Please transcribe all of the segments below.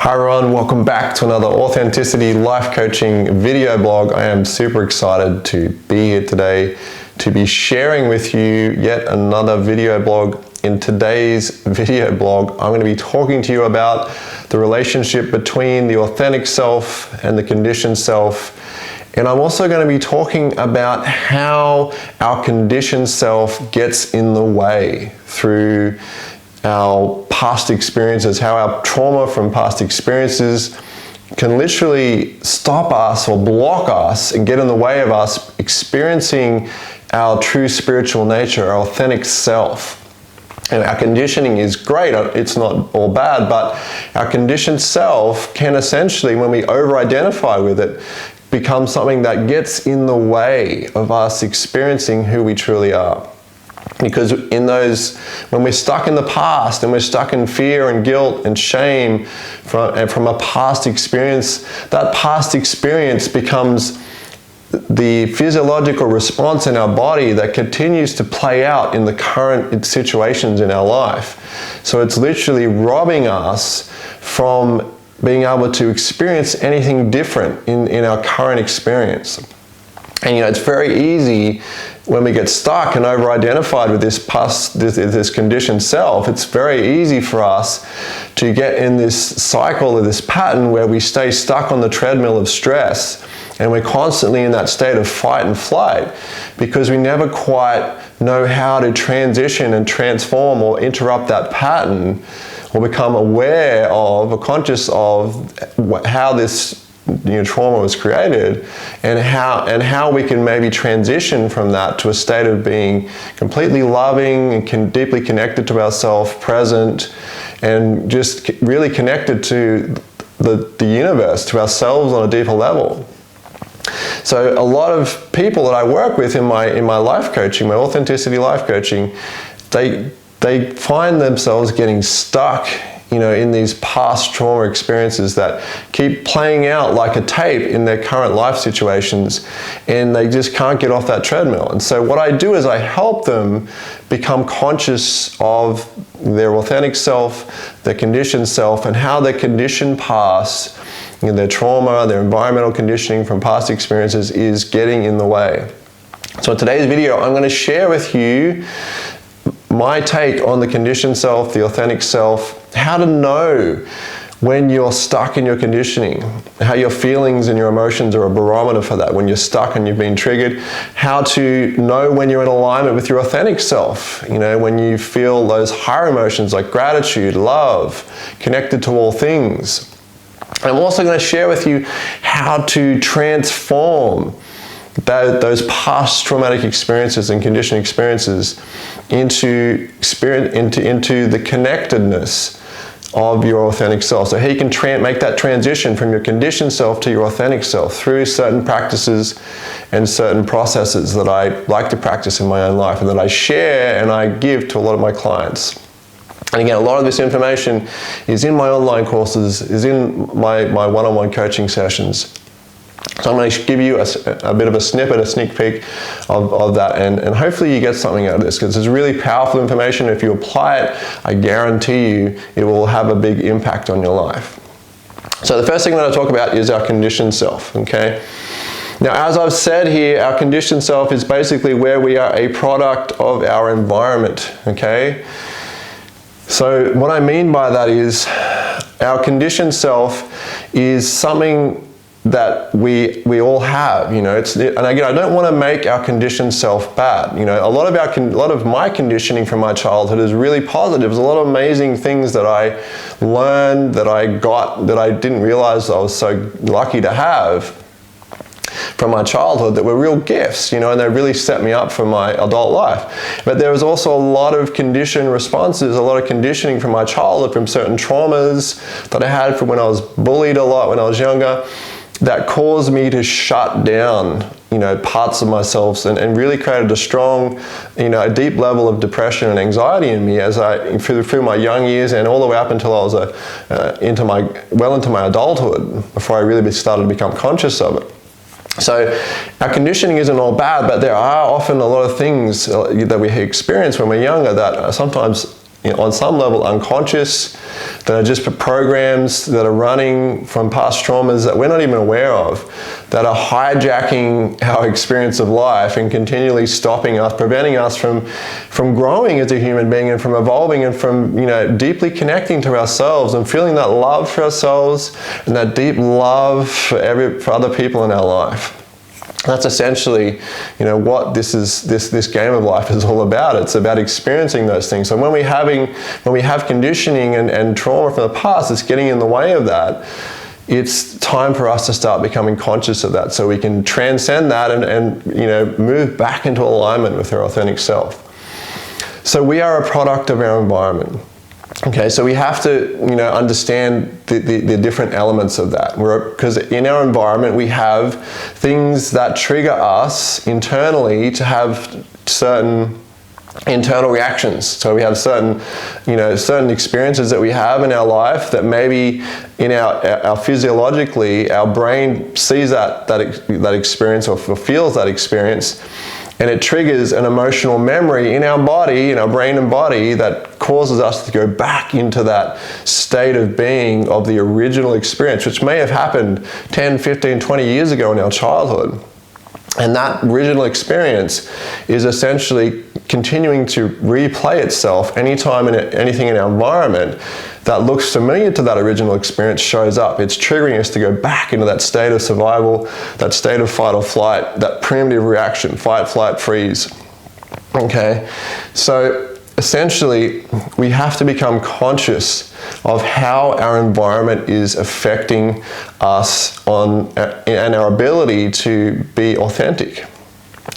Hi everyone, welcome back to another Authenticity Life Coaching video blog. I am super excited to be here today to be sharing with you yet another video blog. In today's video blog, I'm going to be talking to you about the relationship between the authentic self and the conditioned self. And I'm also going to be talking about how our conditioned self gets in the way through our past experiences, how our trauma from past experiences can literally stop us or block us and get in the way of us experiencing our true spiritual nature, our authentic self. And our conditioning is great, it's not all bad, but our conditioned self can essentially, when we over-identify with it, become something that gets in the way of us experiencing who we truly are. Because when we're stuck in the past and we're stuck in fear and guilt and shame from a past experience, that past experience becomes the physiological response in our body that continues to play out in the current situations in our life. So it's literally robbing us from being able to experience anything different in our current experience. And it's very easy when we get stuck and over-identified with this conditioned self, it's very easy for us to get in this cycle or this pattern where we stay stuck on the treadmill of stress and we're constantly in that state of fight and flight because we never quite know how to transition and transform or interrupt that pattern or become aware of or conscious of how this trauma was created and how we can maybe transition from that to a state of being completely loving and deeply connected to ourselves, present, and just really connected to the universe, to ourselves on a deeper level. So a lot of people that I work with in my life coaching, my authenticity life coaching, they find themselves getting stuck in these past trauma experiences that keep playing out like a tape in their current life situations, and they just can't get off that treadmill. And so what I do is I help them become conscious of their authentic self, their conditioned self, and how their conditioned past, their trauma, their environmental conditioning from past experiences is getting in the way. So in today's video, I'm going to share with you my take on the conditioned self, the authentic self, how to know when you're stuck in your conditioning, how your feelings and your emotions are a barometer for that, when you're stuck and you've been triggered, how to know when you're in alignment with your authentic self, when you feel those higher emotions like gratitude, love, connected to all things. I'm also going to share with you how to transform those past traumatic experiences and conditioning experiences into the connectedness of your authentic self. So how you can make that transition from your conditioned self to your authentic self through certain practices and certain processes that I like to practice in my own life and that I share and I give to a lot of my clients. And again, a lot of this information is in my online courses, is in my one-on-one coaching sessions. So I'm going to give you a bit of a snippet, a sneak peek of that, and hopefully you get something out of this, because it's really powerful information. If you apply it, I guarantee you it will have a big impact on your life. So the first thing I'm going to talk about is our conditioned self, okay? Now, as I've said here, our conditioned self is basically where we are a product of our environment, okay? So what I mean by that is our conditioned self is something that we all have, and again, I don't want to make our conditioned self bad. A lot of my conditioning from my childhood is really positive. There's a lot of amazing things that I learned, that I got, that I didn't realize I was so lucky to have from my childhood, that were real gifts, and they really set me up for my adult life. But there was also a lot of conditioned responses, a lot of conditioning from my childhood, from certain traumas that I had from when I was bullied a lot when I was younger, that caused me to shut down, parts of myself and really created a strong, a deep level of depression and anxiety in me as through my young years and all the way up until I was into my adulthood, before I really started to become conscious of it. So our conditioning isn't all bad, but there are often a lot of things that we experience when we're younger that sometimes on some level unconscious, that are just programs that are running from past traumas that we're not even aware of, that are hijacking our experience of life and continually stopping us, preventing us from growing as a human being and from evolving and from, deeply connecting to ourselves and feeling that love for ourselves and that deep love for other people in our life. That's essentially, what this game of life is all about. It's about experiencing those things. So when we have conditioning and trauma from the past, it's getting in the way of that. It's time for us to start becoming conscious of that, so we can transcend that and move back into alignment with our authentic self. So we are a product of our environment. Okay, so we have to, understand the different elements of that. Because in our environment, we have things that trigger us internally to have certain internal reactions. So we have certain experiences that we have in our life that maybe in our physiologically, our brain sees that experience or feels that experience, and it triggers an emotional memory in our body, in our brain and body, that causes us to go back into that state of being of the original experience, which may have happened 10, 15, 20 years ago in our childhood. And that original experience is essentially continuing to replay itself anytime anything in our environment that looks familiar to that original experience shows up. It's triggering us to go back into that state of survival, that state of fight or flight, that primitive reaction, fight, flight, freeze. Okay, so essentially we have to become conscious of how our environment is affecting us and our ability to be authentic.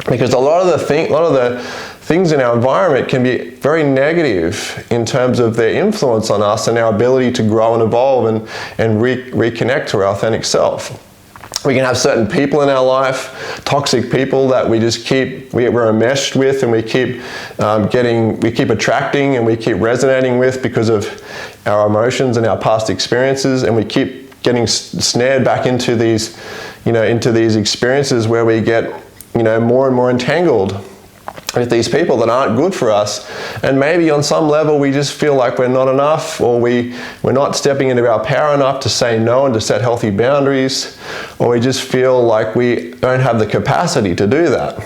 Because a lot of the things in our environment can be very negative in terms of their influence on us and our ability to grow and evolve and reconnect to our authentic self. We can have certain people in our life, toxic people that we just we're enmeshed with, and we keep attracting and we keep resonating with because of our emotions and our past experiences, and we keep getting snared back into these experiences where we get, more and more entangled with these people that aren't good for us. And maybe on some level we just feel like we're not enough, or we're not stepping into our power enough to say no and to set healthy boundaries, or we just feel like we don't have the capacity to do that.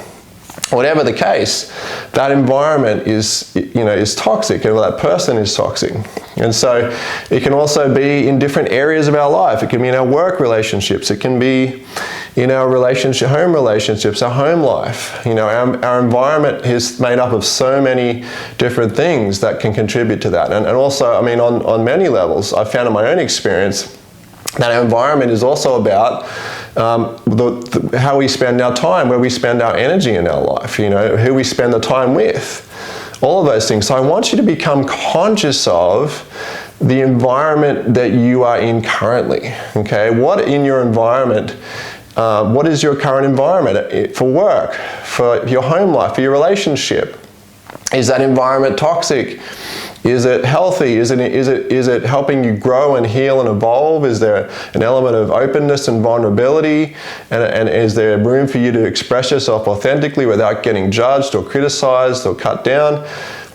Whatever the case, that environment is toxic, and that person is toxic. And so it can also be in different areas of our life. It can be in our work relationships. It can be in our home relationships, our home life. Our environment is made up of so many different things that can contribute to that. And also, on many levels, I've found in my own experience that our environment is also about how we spend our time, where we spend our energy in our life, who we spend the time with, all of those things. So I want you to become conscious of the environment that you are in currently. Okay, what in your environment, what is your current environment for work, for your home life, for your relationship? Is that environment toxic? Is it healthy? Is it helping you grow and heal and evolve? Is there an element of openness and vulnerability? And is there room for you to express yourself authentically without getting judged or criticized or cut down?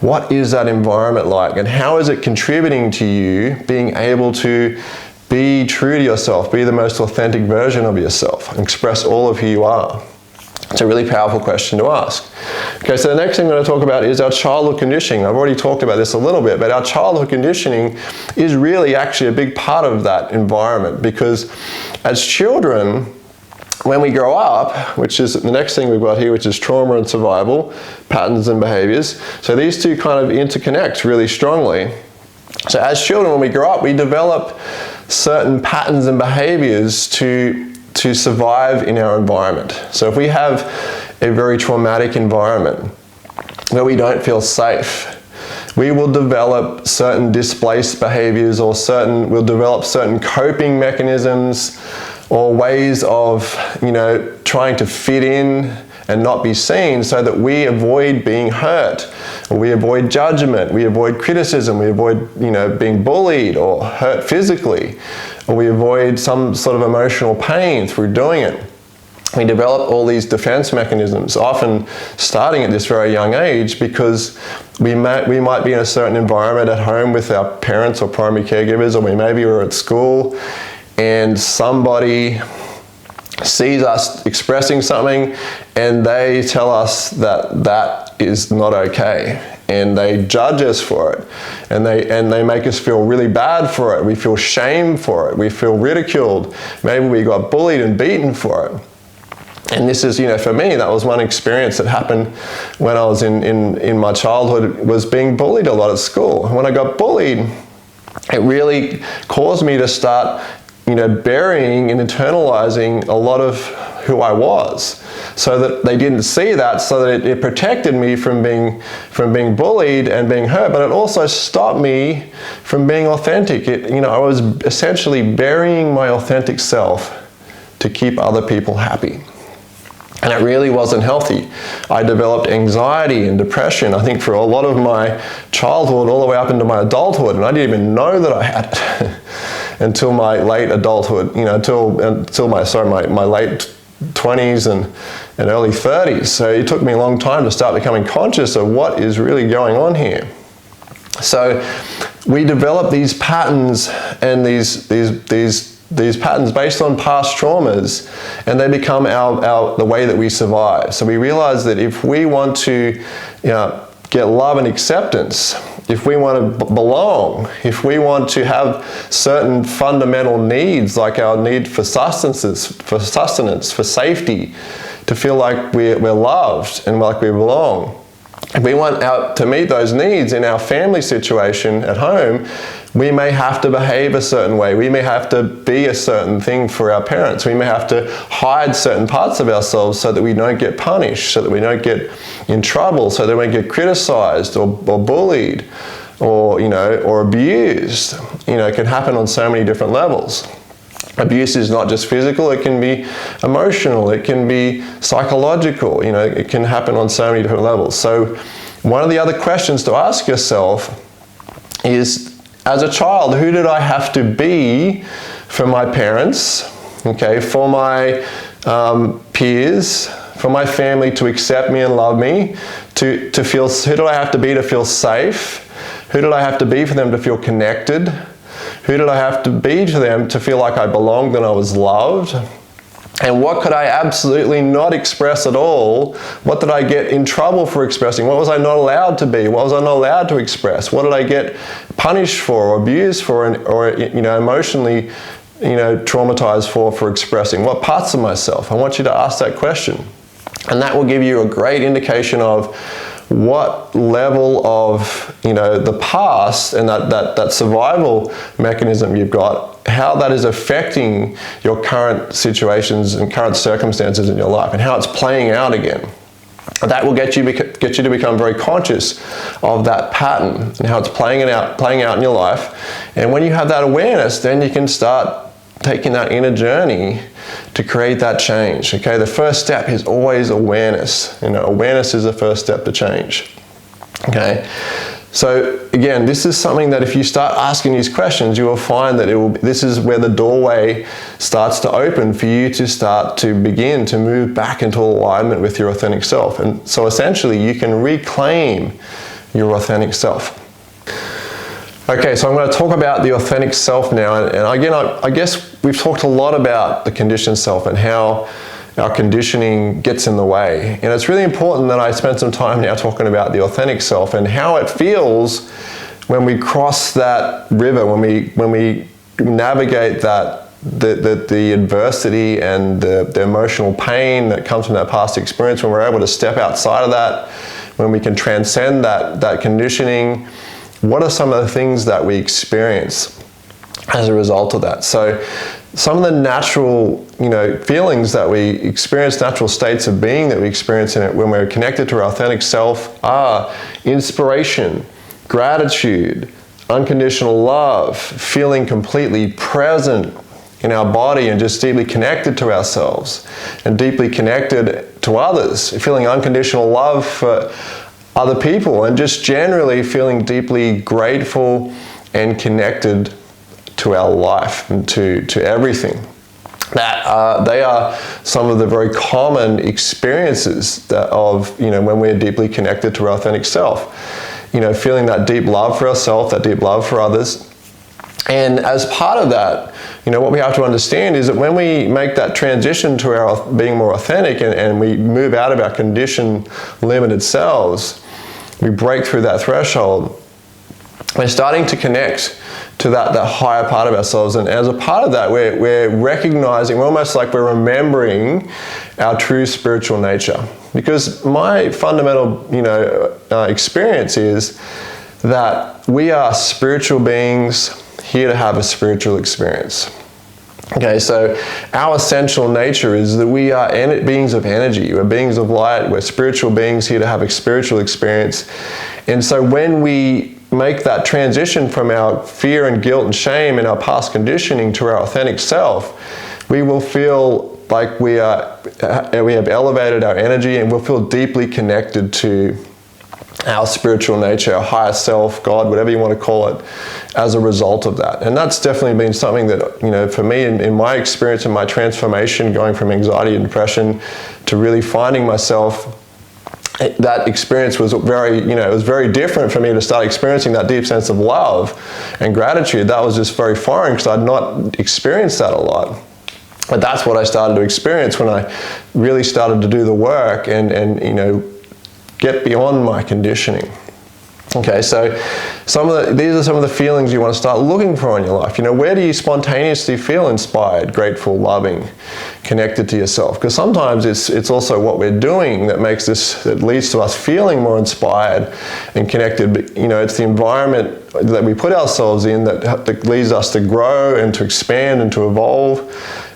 What is that environment like? And how is it contributing to you being able to be true to yourself, be the most authentic version of yourself, and express all of who you are? It's a really powerful question to ask. Okay, so the next thing I'm going to talk about is our childhood conditioning. I've already talked about this a little bit, but our childhood conditioning is really actually a big part of that environment, because as children, when we grow up, which is the next thing we've got here, which is trauma and survival, patterns and behaviors. So these two kind of interconnect really strongly. So as children, when we grow up, we develop certain patterns and behaviors to survive in our environment. So if we have a very traumatic environment where we don't feel safe, we will develop certain displaced behaviors, or we'll develop certain coping mechanisms or ways of, trying to fit in and not be seen, so that we avoid being hurt, or we avoid judgment, we avoid criticism, we avoid, being bullied or hurt physically, or we avoid some sort of emotional pain through doing it. we develop all these defense mechanisms, often starting at this very young age, because we might be in a certain environment at home with our parents or primary caregivers, or maybe we're at school and somebody sees us expressing something and they tell us that that is not okay, and they judge us for it, and they make us feel really bad for it. We feel shame for it. We feel ridiculed. Maybe we got bullied and beaten for it. And this is, for me, that was one experience that happened when I was in my childhood, was being bullied a lot at school. And when I got bullied, it really caused me to start, burying and internalizing a lot of who I was, so that they didn't see that, so that it protected me from being bullied and being hurt, but it also stopped me from being authentic. I was essentially burying my authentic self to keep other people happy. And it really wasn't healthy. I developed anxiety and depression, I think, for a lot of my childhood all the way up into my adulthood, and I didn't even know that I had it until my late adulthood, until my late 20s and early 30s. So it took me a long time to start becoming conscious of what is really going on here. So we develop these patterns and these patterns based on past traumas, and they become the way that we survive. So we realize that if we want to get love and acceptance, if we want to belong, if we want to have certain fundamental needs, like our need for sustenance, for safety, to feel like we're loved and like we belong, if we want to meet those needs in our family situation at home, we may have to behave a certain way. We may have to be a certain thing for our parents. We may have to hide certain parts of ourselves so that we don't get punished, so that we don't get in trouble, so that we don't get criticized or bullied or abused. It can happen on so many different levels. Abuse is not just physical, it can be emotional, it can be psychological, it can happen on so many different levels. So one of the other questions to ask yourself is, as a child, who did I have to be for my parents, for my peers, for my family to accept me and love me, to feel, who did I have to be to feel safe? Who did I have to be for them to feel connected? Who did I have to be to them to feel like I belonged and I was loved? And what could I absolutely not express at all? What did I get in trouble for expressing? What was I not allowed to be? What was I not allowed to express? What did I get punished for or abused for or emotionally traumatized for expressing? What parts of myself? I want you to ask that question. And that will give you a great indication of what level of the past and that survival mechanism you've got, how that is affecting your current situations and current circumstances in your life, and how it's playing out again. That will get you to become very conscious of that pattern and how it's playing out in your life. And when you have that awareness, then you can start taking that inner journey to create that change. The first step is always awareness. Awareness is the first step to change. So again, this is something that if you start asking these questions, you will find that this is where the doorway starts to open for you to start to begin to move back into alignment with your authentic self. And so essentially you can reclaim your authentic self. Okay, so I'm going to talk about the authentic self now, and again, I guess we've talked a lot about the conditioned self and how our conditioning gets in the way. And it's really important that I spend some time now talking about the authentic self and how it feels when we cross that river, when we navigate the adversity and the emotional pain that comes from that past experience, when we're able to step outside of that, when we can transcend that conditioning. What are some of the things that we experience as a result of that? So some of the natural, feelings that we experience, natural states of being that we experience in it when we're connected to our authentic self are inspiration, gratitude, unconditional love, feeling completely present in our body and just deeply connected to ourselves and deeply connected to others, feeling unconditional love for other people, and just generally feeling deeply grateful and connected to our life and to everything. that they are some of the very common experiences of, when we're deeply connected to our authentic self. Feeling that deep love for ourselves, that deep love for others. And as part of that, what we have to understand is that when we make that transition to our being more authentic and we move out of our conditioned, limited selves, we break through that threshold, we're starting to connect to that higher part of ourselves. And as a part of that, we're recognizing, almost like we're remembering our true spiritual nature. Because my fundamental, experience is that we are spiritual beings here to have a spiritual experience. Okay, so our essential nature is that we are beings of energy, we're beings of light, we're spiritual beings here to have a spiritual experience. And so when we make that transition from our fear and guilt and shame and our past conditioning to our authentic self, we will feel like we have elevated our energy, and we'll feel deeply connected to our spiritual nature, our higher self, God, whatever you want to call it, as a result of that. And that's definitely been something that, for me, in my experience and my transformation, going from anxiety and depression to really finding myself, that experience was it was very different for me to start experiencing that deep sense of love and gratitude. That was just very foreign because I'd not experienced that a lot. But that's what I started to experience when I really started to do the work and get beyond my conditioning. Okay, so these are some of the feelings you want to start looking for in your life. Where do you spontaneously feel inspired, grateful, loving, connected to yourself? Because sometimes it's also what we're doing that leads to us feeling more inspired and connected. But, it's the environment that we put ourselves in that leads us to grow and to expand and to evolve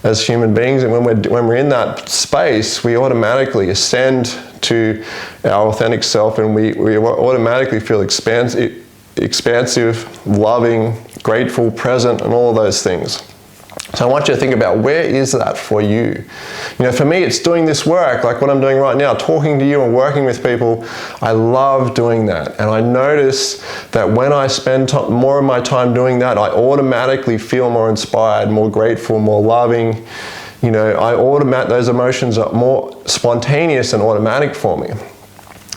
as human beings. And when we're in that space, we automatically ascend to our authentic self, and we automatically feel expansive, loving, grateful, present, and all of those things. So I want you to think about, where is that for you? For me, it's doing this work, like what I'm doing right now, talking to you and working with people. I love doing that. And I notice that when I spend more of my time doing that, I automatically feel more inspired, more grateful, more loving. Those emotions are more spontaneous and automatic for me.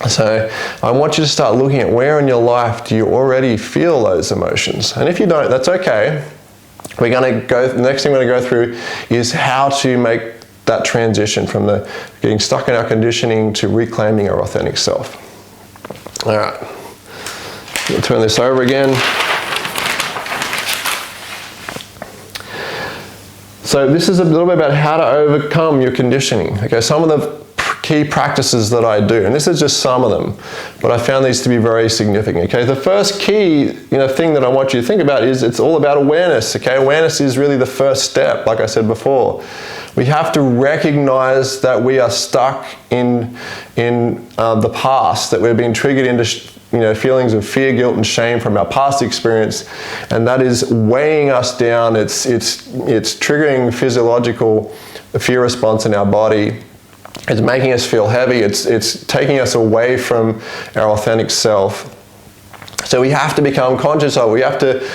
So I want you to start looking at, where in your life do you already feel those emotions? And if you don't, that's okay. The next thing we're going to go through is how to make that transition from getting stuck in our conditioning to reclaiming our authentic self. All right, we'll turn this over again. So this is a little bit about how to overcome your conditioning. Okay, some of the key practices that I do, and this is just some of them, but I found these to be very significant. Okay, the first key thing that I want you to think about is it's all about awareness. Okay, awareness is really the first step. Like I said before, we have to recognize that we are stuck in the past, that we're being triggered into feelings of fear, guilt, and shame from our past experience, and that is weighing us down. It's triggering physiological fear response in our body. It's making us feel heavy. It's taking us away from our authentic self. So we have to become conscious of it. We have to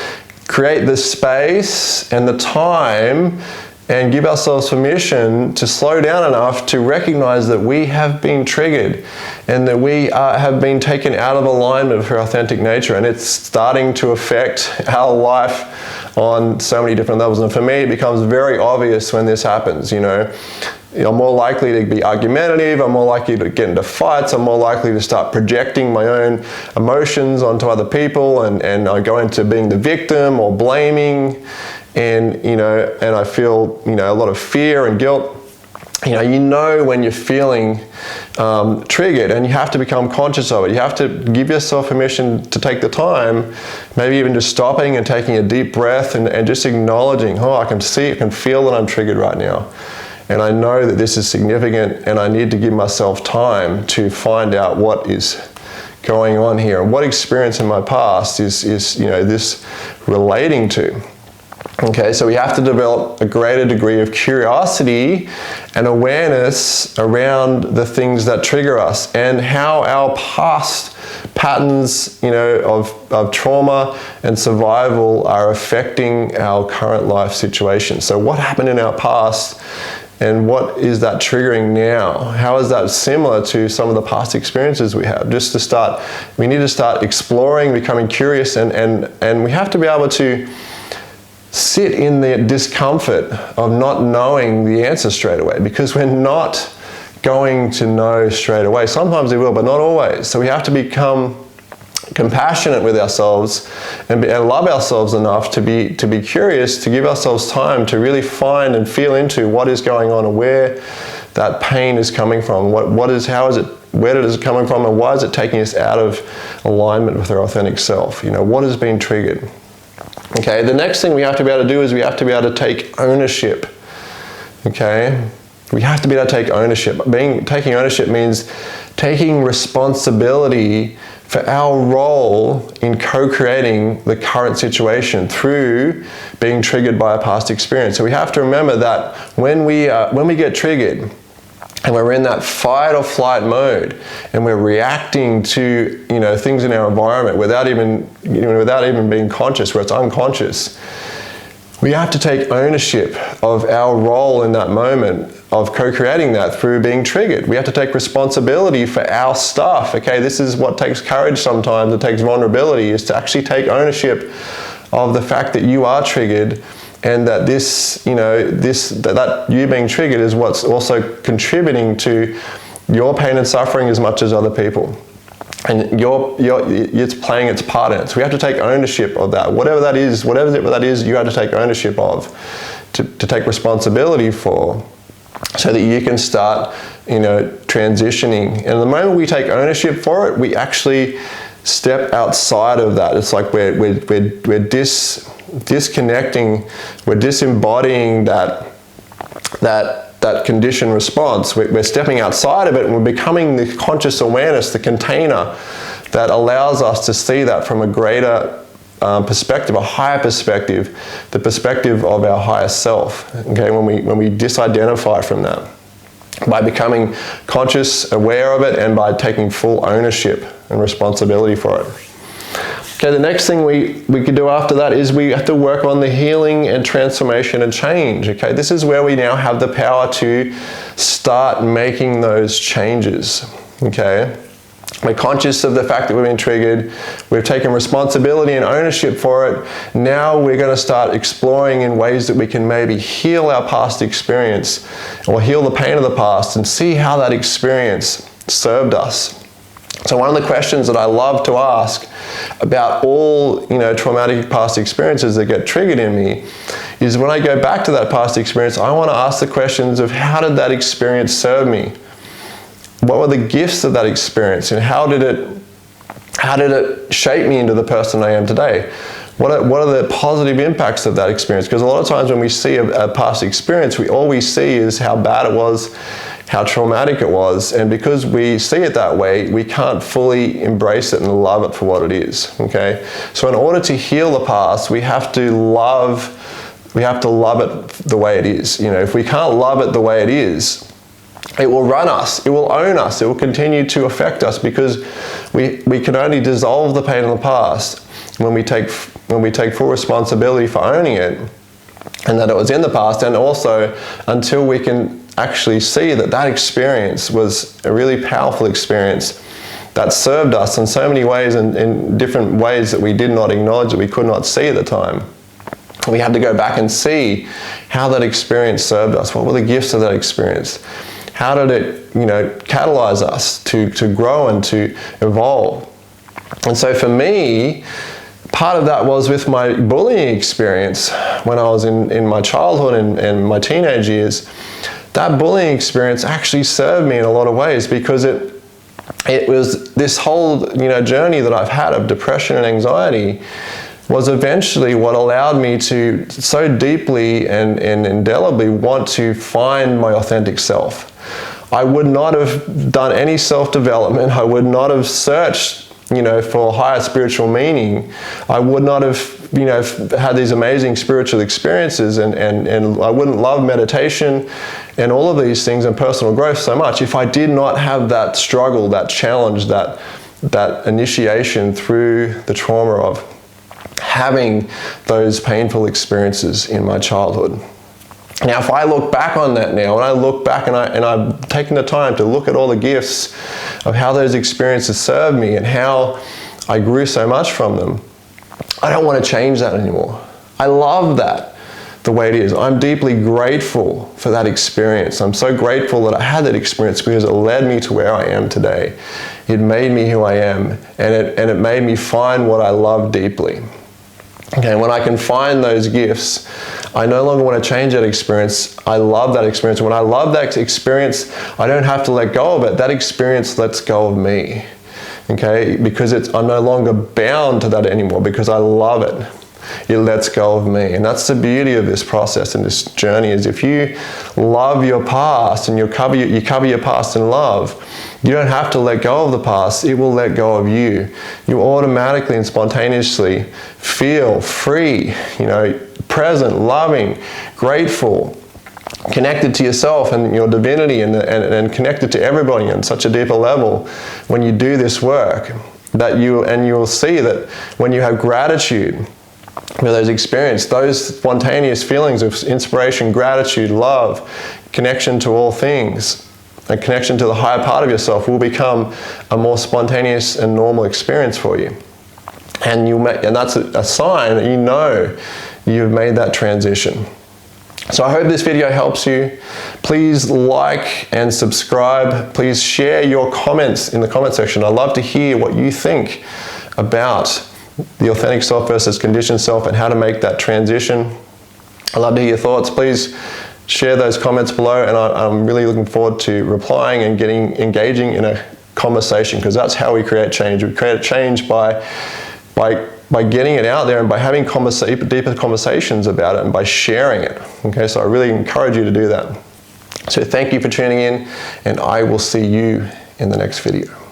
create the space and the time and give ourselves permission to slow down enough to recognize that we have been triggered and that we have been taken out of alignment with our authentic nature, and it's starting to affect our life on so many different levels. And for me, it becomes very obvious when this happens. I'm more likely to be argumentative, I'm more likely to get into fights, I'm more likely to start projecting my own emotions onto other people, and I go into being the victim or blaming, and I feel a lot of fear and guilt. When you're feeling triggered, and you have to become conscious of it. You have to give yourself permission to take the time, maybe even just stopping and taking a deep breath and just acknowledging, I can feel that I'm triggered right now. And I know that this is significant, and I need to give myself time to find out what is going on here and what experience in my past is this relating to. Okay, so we have to develop a greater degree of curiosity and awareness around the things that trigger us and how our past patterns, of trauma and survival are affecting our current life situation. So what happened in our past and what is that triggering now? How is that similar to some of the past experiences we have? We need to start exploring, becoming curious, and we have to be able to sit in the discomfort of not knowing the answer straight away, because we're not going to know straight away. Sometimes we will, but not always. So we have to become compassionate with ourselves and love ourselves enough to be curious, to give ourselves time to really find and feel into what is going on and where that pain is coming from. Where is it coming from, and why is it taking us out of alignment with our authentic self? What has been triggered? Okay, the next thing we have to be able to do is we have to be able to take ownership. Okay, we have to be able to take ownership. Taking ownership means taking responsibility for our role in co-creating the current situation through being triggered by a past experience. So we have to remember that when we get triggered and we're in that fight or flight mode and we're reacting to things in our environment without even being conscious, where it's unconscious, we have to take ownership of our role in that moment of co-creating that through being triggered. We have to take responsibility for our stuff. Okay, this is what takes courage sometimes. It takes vulnerability, is to actually take ownership of the fact that you are triggered, and that that you being triggered is what's also contributing to your pain and suffering as much as other people. And it's playing its part in it. So we have to take ownership of that. Whatever that is, you have to take ownership of, to take responsibility for, so that you can start, transitioning. And the moment we take ownership for it, we actually step outside of that. It's like we're disconnecting, we're disembodying that conditioned response. We're stepping outside of it, and we're becoming the conscious awareness, the container that allows us to see that from a greater perspective, a higher perspective, the perspective of our higher self. Okay, when we disidentify from that, by becoming conscious, aware of it, and by taking full ownership and responsibility for it. Okay, the next thing we could do after that is we have to work on the healing and transformation and change. Okay, this is where we now have the power to start making those changes. Okay, we're conscious of the fact that we've been triggered. We've taken responsibility and ownership for it. Now we're going to start exploring in ways that we can maybe heal our past experience, or heal the pain of the past, and see how that experience served us. So one of the questions that I love to ask about all traumatic past experiences that get triggered in me is, when I go back to that past experience, I want to ask the questions of, how did that experience serve me? What were the gifts of that experience, and how did it shape me into the person I am today? What are the positive impacts of that experience? Because a lot of times when we see a past experience, all we see is how bad it was, how traumatic it was, and because we see it that way, we can't fully embrace it and love it for what it is. Okay, so in order to heal the past, we have to love it the way it is. If we can't love it the way it is, it will run us, it will own us, it will continue to affect us, because we can only dissolve the pain in the past when we take full responsibility for owning it, and that it was in the past, and also until we can actually see that experience was a really powerful experience that served us in so many ways, and in different ways that we did not acknowledge, that we could not see at the time. We had to go back and see how that experience served us. What were the gifts of that experience? How did it, catalyze us to grow and to evolve? And so for me, part of that was with my bullying experience when I was in my childhood and my teenage years. That bullying experience actually served me in a lot of ways, because it was this whole journey that I've had of depression and anxiety was eventually what allowed me to so deeply and indelibly want to find my authentic self. I would not have done any self-development. I would not have searched for higher spiritual meaning. I would not have had these amazing spiritual experiences, and I wouldn't love meditation and all of these things and personal growth so much if I did not have that struggle, that challenge, that that initiation through the trauma of having those painful experiences in my childhood. Now, if I look back on that now, and I look back and I've taken the time to look at all the gifts of how those experiences served me and how I grew so much from them, I don't want to change that anymore. I love that the way it is. I'm deeply grateful for that experience. I'm so grateful that I had that experience because it led me to where I am today. It made me who I am, and it made me find what I love deeply. Okay, when I can find those gifts, I no longer want to change that experience. I love that experience. When I love that experience, I don't have to let go of it. That experience lets go of me. Okay, because I'm no longer bound to that anymore because I love it. It lets go of me. And that's the beauty of this process and this journey, is if you love your past and you cover your past in love, you don't have to let go of the past. It will let go of you. You automatically and spontaneously feel free, present, loving, grateful, connected to yourself and your divinity and connected to everybody on such a deeper level when you do this work. You'll see that when you have gratitude for those experiences, those spontaneous feelings of inspiration, gratitude, love, connection to all things, a connection to the higher part of yourself will become a more spontaneous and normal experience for you. And that's a sign that you know you've made that transition. So I hope this video helps you. Please like and subscribe. Please share your comments in the comment section. I'd love to hear what you think about the authentic self versus conditioned self and how to make that transition. I'd love to hear your thoughts. Please share those comments below, and I'm really looking forward to replying and engaging in a conversation, because that's how we create change. We create change by getting it out there and by having deeper conversations about it and by sharing it. Okay, so I really encourage you to do that. So thank you for tuning in, and I will see you in the next video.